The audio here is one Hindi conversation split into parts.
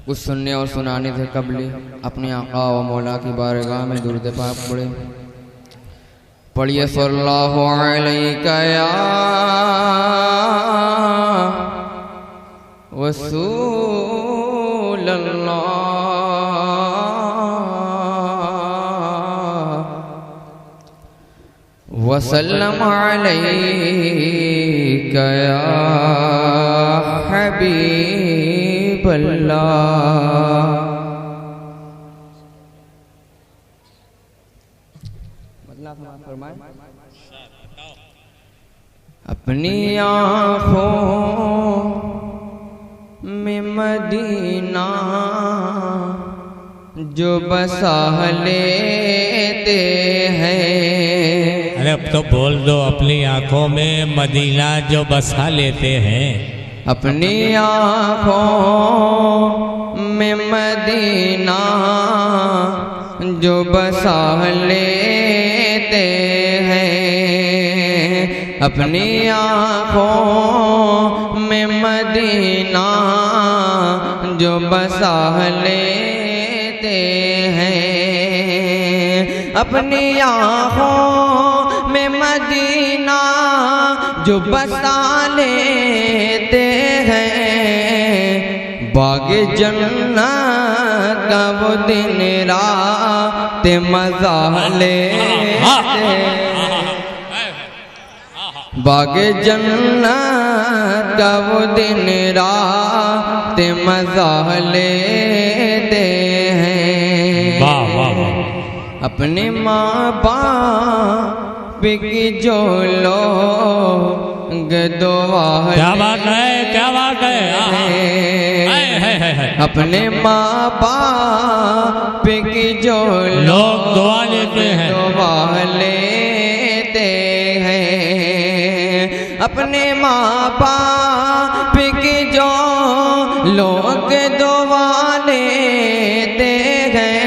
कुछ सुनने और सुनाने से कबले अपने आका व मौला की बारगाह में दुरूद पाक पढ़े। पढ़िए सल्लल्लाहु अलैका या रसूल अल्लाह वसल्लम अलैका या हबीब अल्लाह। अपनी आँखों में मदीना जो बसा लेते हैं। अरे अब तो बोल दो, अपनी आंखों में मदीना जो बसा लेते हैं। अपनी आँखों में मदीना जो बसा लेते हैं। अपनी आँखों में मदीना जो बसा लेते हैं। अपनी आँखों में मदीना जो बसा लेते हैं। बाग जन्नत का वो दिन रात मजा लेते हैं। बाग जन्नत का वो दिन रात मजा लेते हैं। अपने माँ बाप की जो लोग दुआ क्या बात है, क्या बात है। अपने माँ बाप की जो लोग दुआ लेते हैं, दुआ लेते हैं। अपने माँ बाप की जो लोग दुआ लेते हैं।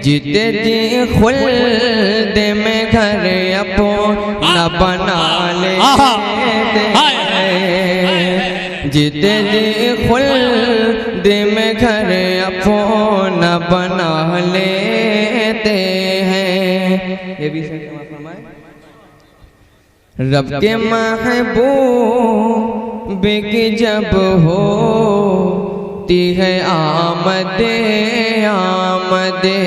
जीते जी खुल्द में घर अपना बना लेते हैं। जीते जी खुल्द में घर अपना बना लेते हैं। ये भी रब के महबूब की जब होती है आमदे आमदे।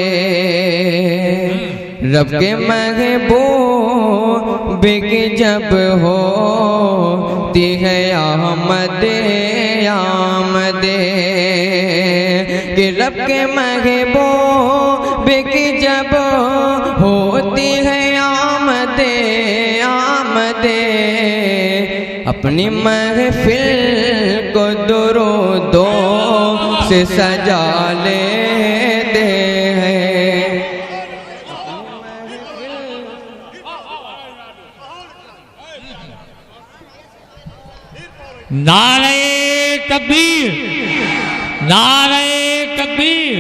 रब के महबूब की जब होती है आमदे आमदे। कि रब के महबूब की जब होती है आमदे आमदे। अपनी महफिल को दुरूदों से सजा लेते हैं। नारे तकबीर, नारे तकबीर,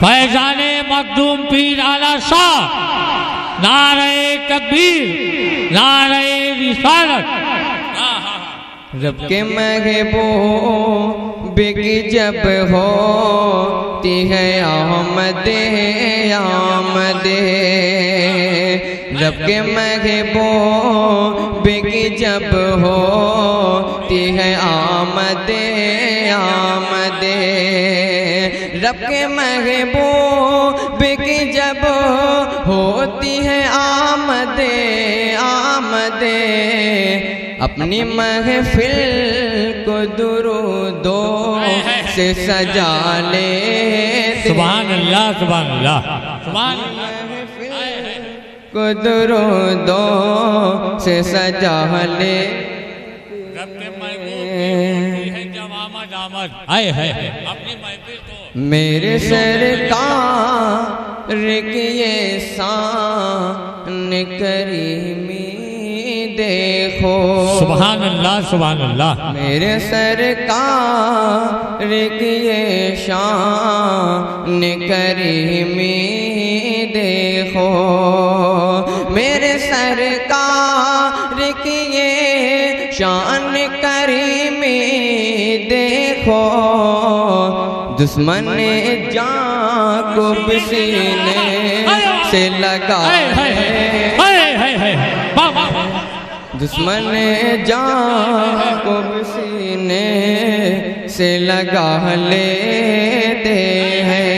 फैजाने मखदूम पीर आला शाह। नारे तकबीर, नारे रिसालत। रब के महबूब की जब होती है आमदे आमदे। रब के महबूब की जब होती है आमदे आमदे। रब के महबूब की जब होती है आमदे आमदे। अपनी महफिल को दुरूदों से सजा लेते। सुभान अल्लाह, सुभान अल्लाह, सुभान को दुरूदों से सजा ले। अपनी महफिल को मेरे सरकार की ये शान करीमी देखो। सुभान अल्लाह, सुभान अल्लाह। मेरे सरकार की ये शान करीमी देखो। मेरे सरकार की ये शान करीमी देखो, दुश्मन जान को सीने से लगा दुश्मन जान को सीने से लगा लेते हैं।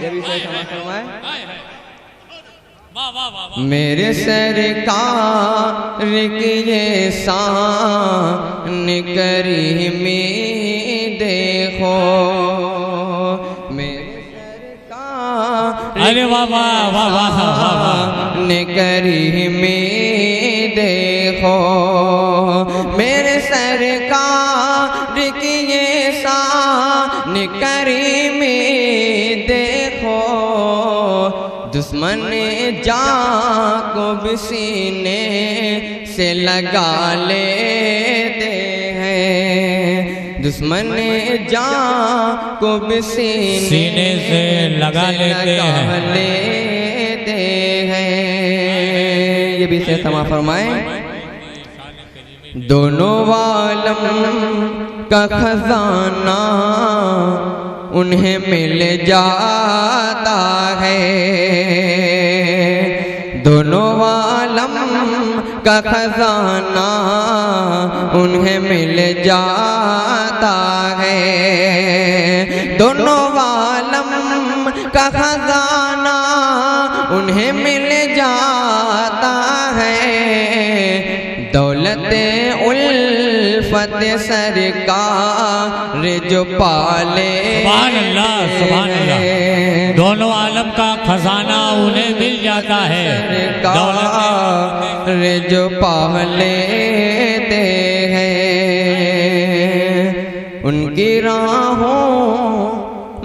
ये भी सही समझ है। मेरे सरकार की ये शान करीमी देखो, मेरे सरकार अरे वाह वाह वाह वाह वाह करीमी देखो, मेरे सरकार की ये शान करीमी देखो, दुश्मन जान को भी सीने से लगा लेते हैं, दुश्मन जान को भी सीने से लगा लेते हैं। ये भी से क्षमा फरमाएं। दोनों आलम का खजाना उन्हें मिल जाता है, दोनों आलम का खजाना उन्हें मिल जाता है, दोनों आलम का खजाना उन्हें मिल जाता है, दौलत उल्फत सरकार जो पाले। सुभान अल्लाह सुभान अल्लाह। दोनों आलम का खजाना उन्हें मिल जाता है, दौलत जो पाले दे हैं, उनकी राहों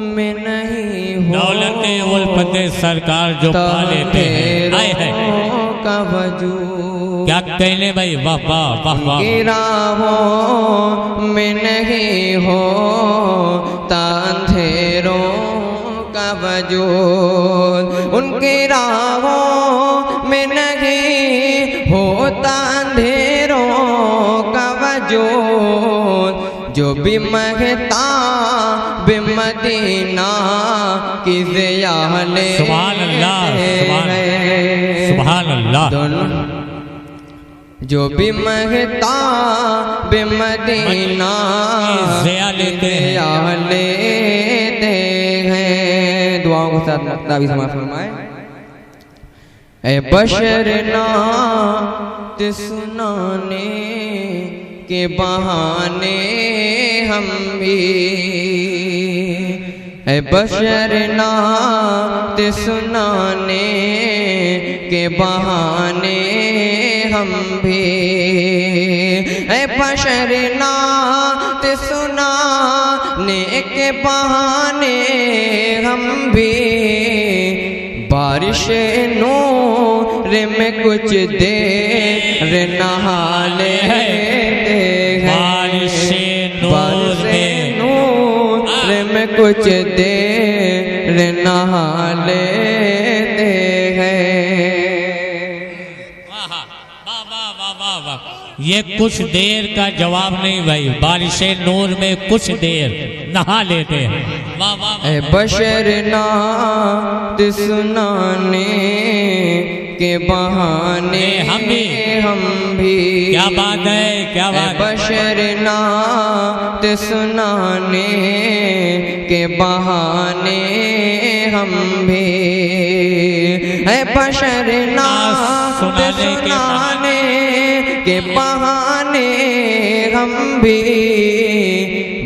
में नहीं हो दौलत उल्फत सरकार जो पा लेते हैं का वजूद। क्या कहने भाई, वाह वाह वाह वाह। राहों में नहीं हो अंधेरों का वजूद, उनकी राहों में नहीं होता अंधेरों का वजूद, जो भी महता मदीना की ज़िया ले। सुभान अल्लाह सुभान अल्लाह। जो भी महता मदीना ज़िया लेते हैं। दुआओं के साथ मक्ता भी समाप्त फरमाए। ऐ बशर नात सुनाने के बहाने हम भी, ऐ बशर नात सुनाने के बहाने हम भी, ऐ बशर नात सुनाने के बहाने हम भी, बारिश नूर में कुछ देर नहा लेते हैं, बारिश नूर में कुछ देर नहा लेते हैं। ये कुछ देर का जवाब नहीं भाई, बारिश नूर में कुछ देर नहा लेते हैं। ऐ बशर नात सुनाने के बहाने हम भी। क्या बात है, क्या बात। बशर नात सुनाने के बहाने हम भी, ऐ बशर नात सुनाने के बहाने हम भी,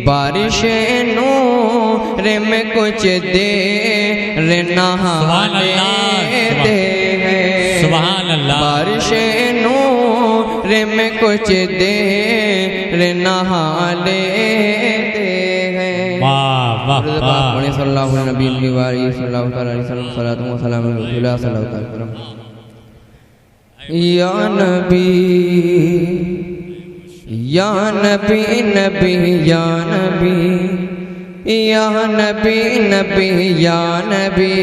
बारिश नूर में कुछ देर नहा लेते हैं। सुभान अल्लाह। बारिश नूर में कुछ देर नहा लेते हैं। वाह वाह वाह। सल्लल्लाहु अलैहि वसल्लम सलातु व सलाम अलैहि वसल्लम। या नबी या नबी नबी या नबी या नबी नबी या नबी,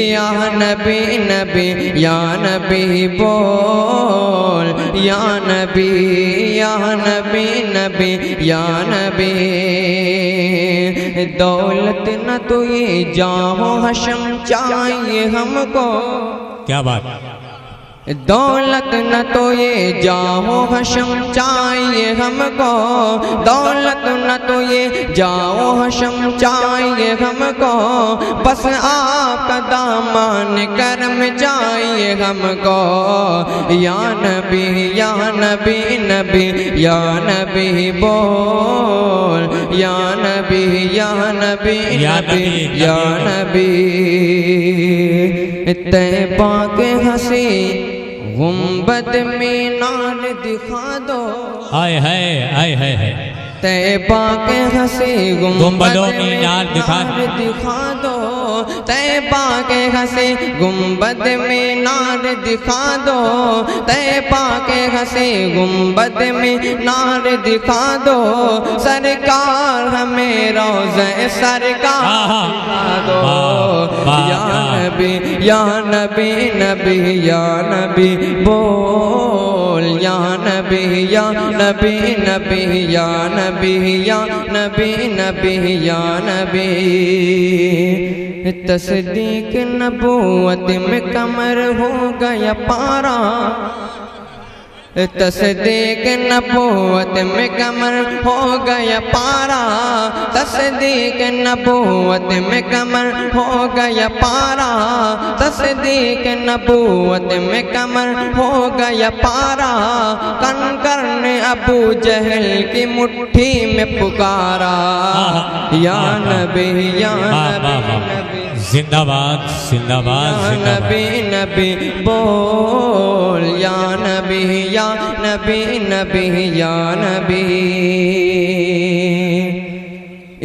या नबी नबी या नबी बोल, या नबी, या नबी नबी या नबी। दौलत न तो ये जाहो हशम चाहिए हमको, क्या बात, दौलत न तो ये जाहो हशम चाहिए हमको, दौलत न तो ये जाओ हशम चाहिए हमको, बस आपका दामन करम चाहिए हमको। या नबी, या नबी नबी या नबी बोल, या नबी, या नबी नबी या नबी। तैबा के हंसी गुंबद मीनार दिखा दो, हाय हाय हाय हाय, तैबा के हंसी गुंबदों मीनार दिखा दो, तैबा के हंसी गुंबद मीनार दिखा दो, तैबा के हंसी गुंबद मीनार दिखा दो, सरकार हमें रोज़े सरकार दिखा दो। या नबी, या नबी नबी या नबी बोल, या नबी, या नबी नबी या नबी, या नबी नबी या नबी। तस्दीक नबूवत में कमर हो गया पारा, तस्दीक नबूवत में कमर हो गया पारा, तस्दीक नबूवत में कमर हो गया पारा, तस्दीक नबूवत में कमर हो गया पारा। कंकर ने अबू जहल की मुट्ठी में पुकारा, या नबी, या नबी जिंदाबाद जिंदाबाद नबी नबी बोल, या नबी, या नबी नबी या नबी।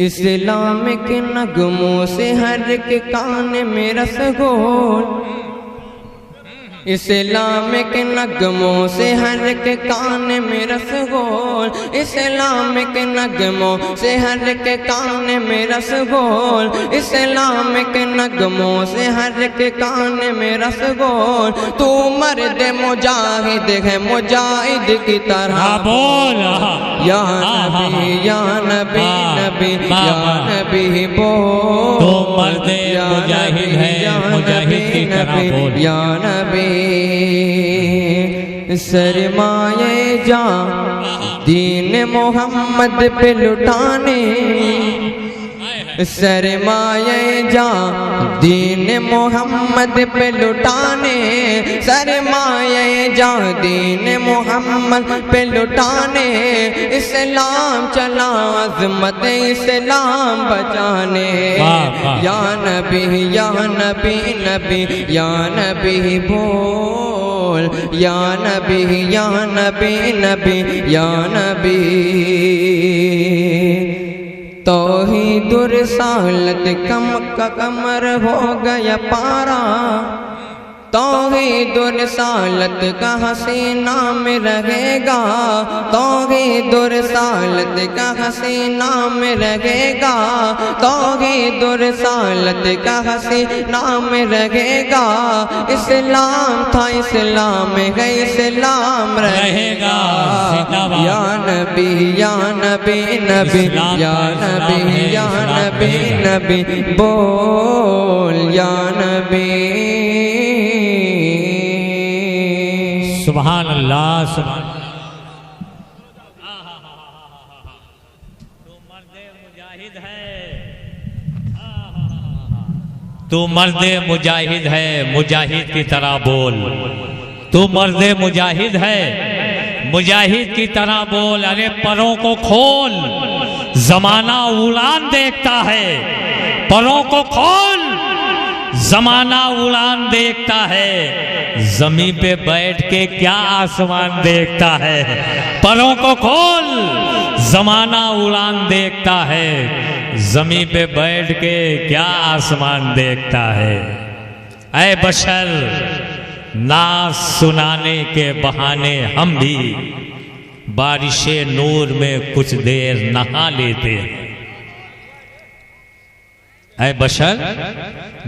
इस्लाम के नगमों से हर के कान में रसगोल, इस्लाम के नगमों से हर के कान में रसगोल, इस्लाम के नगमों से हर के कान में रसगोल, इस्लाम के नगमों से हर के कान में रसगोल। तू मर्द मुजाहिद है मुजाहिद की तरह बोल, या नबी, या नबी नबी या नबी बोल, तू मर्द मुजाहिद है मुजाहिद की तरह बोल, या नबी। सरमाए जा दीन मोहम्मद पे लुटाने, सरमाए जा दीन मोहम्मद पे लुटाने, सरमाए जा दीन मोहम्मद पे लुटाने। इस्लाम चला अज़मत इस्लाम बचाने, या नबी, या नबी नबी या नबी बोल, या नबी, या नबी नबी या नबी। तौहीद रिसालत का कमर हो गया पारा, तौहीद रिसालत का हसीना में रहेगा, तौहीद रिसालत का हसीना में रहेगा, तौहीद रिसालत का हसीना में रहेगा। इस्लाम था इस्लाम है इस्लाम रहेगा, या नबी, या नबी नबी या नबी, या नबी नबी बोल, या नबी। सुभान अल्लाह, सुभान। तू मर्दे मुजाहिद है, तू मर्दे मुजाहिद है मुजाहिद की तरह बोल, तू मर्दे मुजाहिद है मुजाहिद की तरह बोल। अरे परों को खोल, जमाना उड़ान देखता है, परों को खोल, जमाना उड़ान देखता है। जमीन पे बैठ के क्या आसमान देखता है, परों को खोल, जमाना उड़ान देखता है। जमीन पे बैठ के क्या आसमान देखता है। ऐ बशर, नाज सुनाने के बहाने हम भी बारिशे नूर में कुछ देर नहा लेते हैं। ऐ बशर,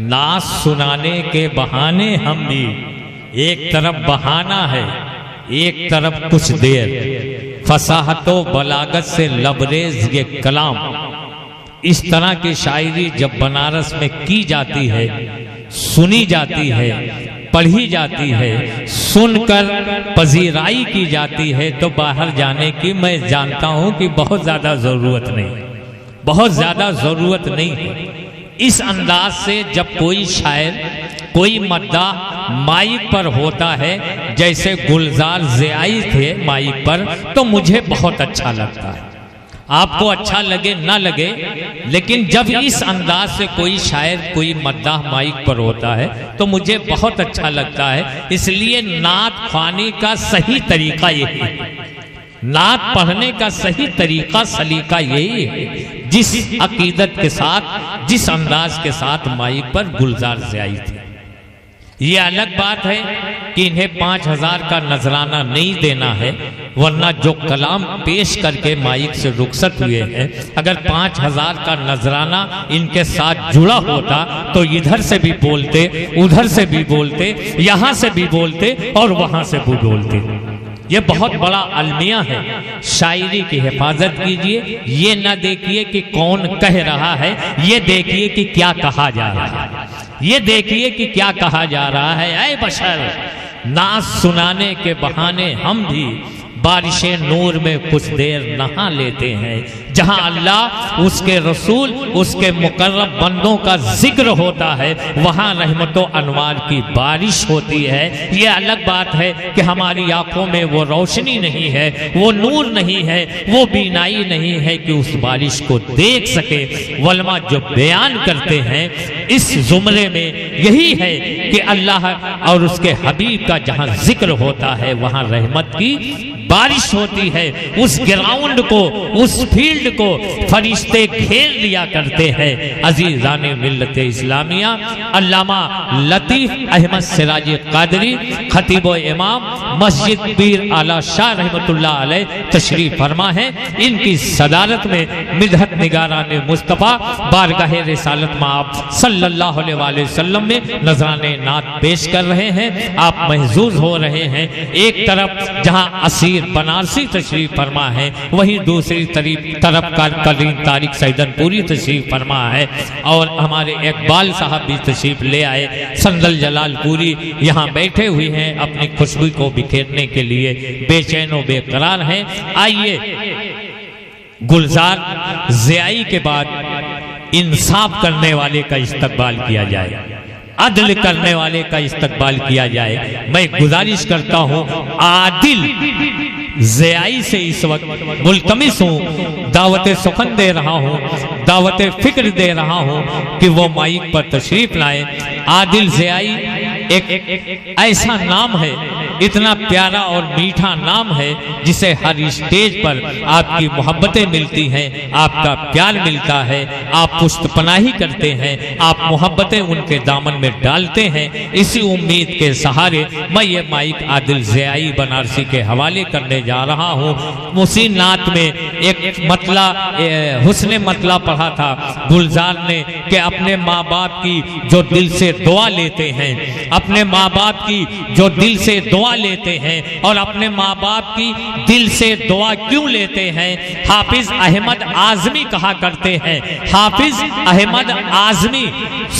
नाच सुनाने के बहाने हम भी, एक तरफ बहाना है, एक तरफ कुछ देर, फसाहतो बलागत से लबरेज ये कलाम। इस तरह की शायरी जब बनारस में की जाती है, सुनी जाती है, पढ़ी जाती है, सुनकर पजीराई की जाती है, तो बाहर जाने की मैं जानता हूं कि बहुत ज्यादा जरूरत नहीं, बहुत ज्यादा जरूरत नहीं है। इस अंदाज से जब कोई शायर, कोई मद्दाह माइक पर होता है, जैसे गुलजार ज़ियाई थे माइक पर, तो मुझे बहुत अच्छा लगता है। आपको अच्छा लगे ना लगे, लेकिन जब इस अंदाज से कोई शायर, कोई मद्दाह माइक पर होता है तो मुझे बहुत अच्छा लगता है। इसलिए नात ख्वानी का सही तरीका यही है, नात पढ़ने का सही तरीका सलीका यही है, जिस अकीदत के साथ, जिस अंदाज के साथ माइक पर गुलजार ज़ियाई थे। ये अलग बात है कि इन्हें 5000 का नजराना नहीं देना है, वरना जो कलाम पेश करके माइक से रुखसत हुए हैं, अगर 5000 का नजराना इनके साथ जुड़ा होता तो इधर से भी बोलते, उधर से भी बोलते, यहाँ से भी बोलते और वहाँ से भी बोलते। ये बहुत बड़ा अलमिया है। शायरी की हिफाजत कीजिए, ये न देखिए कि कौन कह रहा है, ये देखिए कि क्या कहा जा रहा है, ये देखिए कि क्या कहा जा रहा है। ऐ बशर, नाच सुनाने के बहाने हम भी बारिशे नूर में कुछ देर नहा लेते हैं। जहां अल्लाह, उसके रसूल, उसके मुकर्रब बंदों का जिक्र होता है, वहां रहमतों अनवार की बारिश होती है। ये अलग बात है कि हमारी आंखों में वो रोशनी नहीं है, वो नूर नहीं है, वो बीनाई नहीं है कि उस बारिश को देख सके। वलमा जो बयान करते हैं इस जुमरे में यही है कि अल्लाह और उसके हबीब का जहां जिक्र होता है, वहां रहमत की बारिश होती है। उस ग्राउंड को, उस फील्ड को फरिश्ते घेर लिया करते हैं। अजीज़ाने मिल्लत इस्लामिया, अल्लामा लतीफ़ अहमद सिराजी कादरी, खतीब इमाम मस्जिद पीर आला शाह रहमतुल्लाह अलैह तशरीफ फरमा है। इनकी सदारत में मिदहत निगाराने मुस्तफ़ा बारगाहे रिसालत माब सल्लल्लाहु अलैहि वसल्लम में नजराने नात पेश कर रहे हैं। आप महजूज हो रहे हैं। एक तरफ जहां असीर बनारसी तशरीफ फरमा है, वहीं दूसरी तरफ करीम तारिक सैदनपुरी तशरीफ फरमा है, और हमारे इकबाल साहब भी तशरीफ ले आए। संदल जलालपुरी यहाँ बैठे हुए हैं, अपनी खुशबू को बिखेरने के लिए बेचैन व बेकरार हैं। आइए गुलजार ज़ियाई के बाद इंसाफ करने वाले का इस्तकबाल किया जाए, अदल करने वाले का इस्तकबाल किया जाए। मैं गुजारिश करता हूं, आदिल ज़ियाई से इस वक्त मुल्तमिस हूं, दावत सुखन दे रहा हूं, दावत फिक्र दे रहा हूं कि वो माइक पर तशरीफ लाए। आदिल ज़ियाई एक ऐसा नाम है, इतना प्यारा और मीठा नाम है, जिसे हर स्टेज पर आपकी मोहब्बतें मिलती हैं, आपका प्यार मिलता है, आप पुष्टपनाही करते हैं, आप मोहब्बतें उनके दामन में डालते हैं। इसी उम्मीद के सहारे मैं ये माइक आदिल ज़ियाई बनारसी के हवाले करने जा रहा हूँ। उसी नात में एक मतला, हुस्ने मतला पढ़ा था गुलजार ने कि अपने माँ बाप की जो दिल से दुआ लेते हैं, अपने माँ बाप की जो दिल से दुआ लेते हैं, और अपने माँ बाप की दिल से दुआ क्यों लेते हैं? हाफिज अहमद आजमी कहा करते हैं, हाफिज अहमद आजमी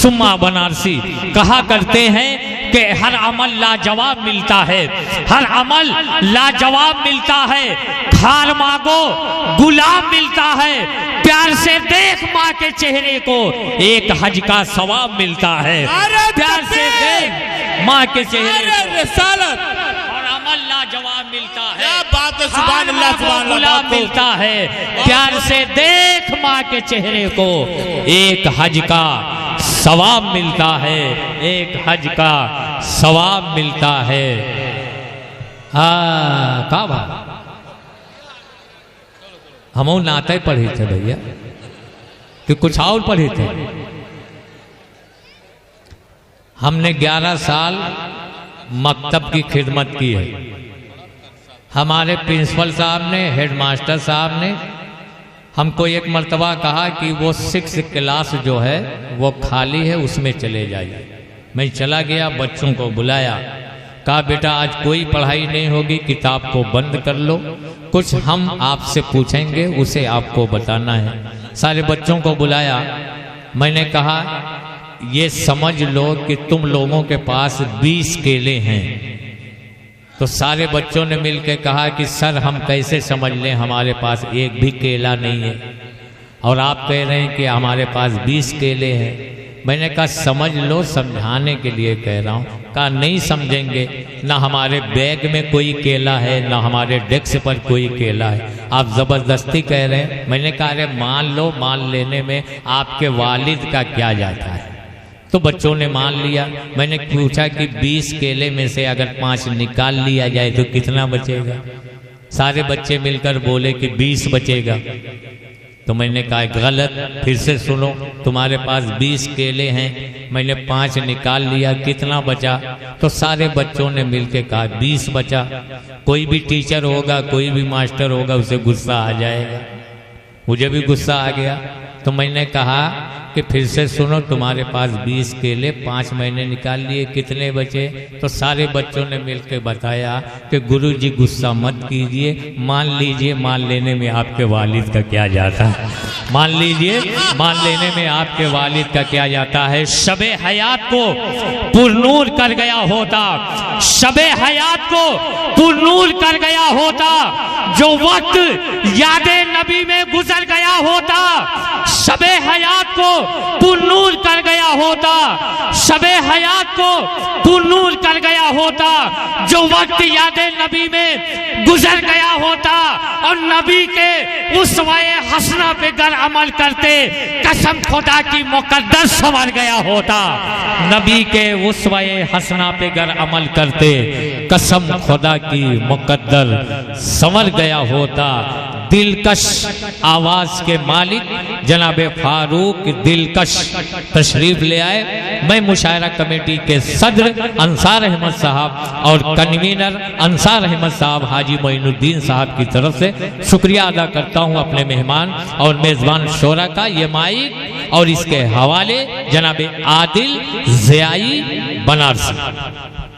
सुम्मा बनारसी कहा करते हैं कि हर अमल लाजवाब मिलता है, हर अमल लाजवाब मिलता है, खार मांगो गुलाब मिलता है, प्यार से देख माँ के चेहरे को, एक हज का सवाब मिलता है। प्यार से देख माँ के चेहरे को, और अमल लाजवाब मिलता है, बात है, सुभान अल्लाह, सुभान अल्लाह, गुलाब मिलता है। प्यार से देख माँ के चेहरे को, एक हज का सवाब मिलता है, एक हज का सवाब मिलता है। हाँ, का बात हम नाते पढ़े थे भैया कि कुछ और पढ़े थे? हमने 11 साल मकतब की खिदमत की है। हमारे प्रिंसिपल साहब ने, हेडमास्टर साहब ने हमको एक मर्तबा कहा कि वो 6 क्लास जो है वो खाली है, उसमें चले जाइए। मैं चला गया, बच्चों को बुलाया, कहा बेटा आज कोई पढ़ाई नहीं होगी, किताब को बंद कर लो, कुछ हम आपसे पूछेंगे उसे आपको बताना है। सारे बच्चों को बुलाया, मैंने कहा ये समझ लो कि तुम लोगों के पास 20 केले हैं। तो सारे बच्चों ने मिलकर कहा कि सर हम कैसे समझ लें, हमारे पास एक भी केला नहीं है और आप कह रहे हैं कि हमारे पास 20 केले हैं। मैंने कहा समझ लो, समझाने के लिए कह रहा हूँ। कहा नहीं समझेंगे, ना हमारे बैग में कोई केला है, ना हमारे डेस्क पर कोई केला है, आप ज़बरदस्ती कह रहे हैं। मैंने कहा अरे मान लो, मान लेने में आपके वालिद का क्या जाता है। तो बच्चों ने मान लिया। मैंने पूछा कि 20 केले में से अगर 5 निकाल लिया जाए तो कितना बचेगा। सारे बच्चे मिलकर बोले कि 20 बचेगा। तो मैंने कहा गलत, फिर से सुनो, तुम्हारे पास 20 केले हैं, मैंने 5 निकाल लिया, कितना बचा। तो सारे बच्चों ने मिलकर कहा 20 बचा। कोई भी टीचर होगा, कोई भी मास्टर होगा, उसे गुस्सा आ जाएगा। मुझे भी गुस्सा आ गया। तो मैंने कहा कि फिर से सुनो, तुम्हारे पास 20 केले, 5 मैंने निकाल लिए, कितने बचे। तो सारे बच्चों ने मिलकर बताया कि गुरुजी गुस्सा मत कीजिए, मान लीजिए, मान लेने में आपके वालिद का क्या जाता है। मान लीजिए, मान लेने में आपके वालिद का क्या जाता है। शबे हयात को पुरनूर कर गया होता, शबे हयात को पुरनूर कर गया होता, जो वक्त यादे नबी में गुजर गया होता, शबे हयात को पुरनूर कर गया होता, शबे हयात को पुरनूर कर गया होता, जो वक्त यादे नबी में गुजर गया होता, और नबी के उसवाए हसना पे गर अमल करते, कसम खुदा की मुकद्दर संवर गया होता। नबी के उसवाए हसना पे गर अमल करते, कसम खुदा की मुकद्दर संवर गया होता। दिलकश आवाज के मालिक जनाबे फारूक दिलकश तशरीफ ले आए। मैं मुशायरा कमेटी के सदर अंसार अहमद साहब और कन्वीनर अंसार अहमद साहब हाजी मोइनुद्दीन साहब की तरफ से शुक्रिया अदा करता हूं अपने मेहमान और मेजबान शोरा का। ये माइक और इसके हवाले जनाबे आदिल ज़ियाई बनारसी।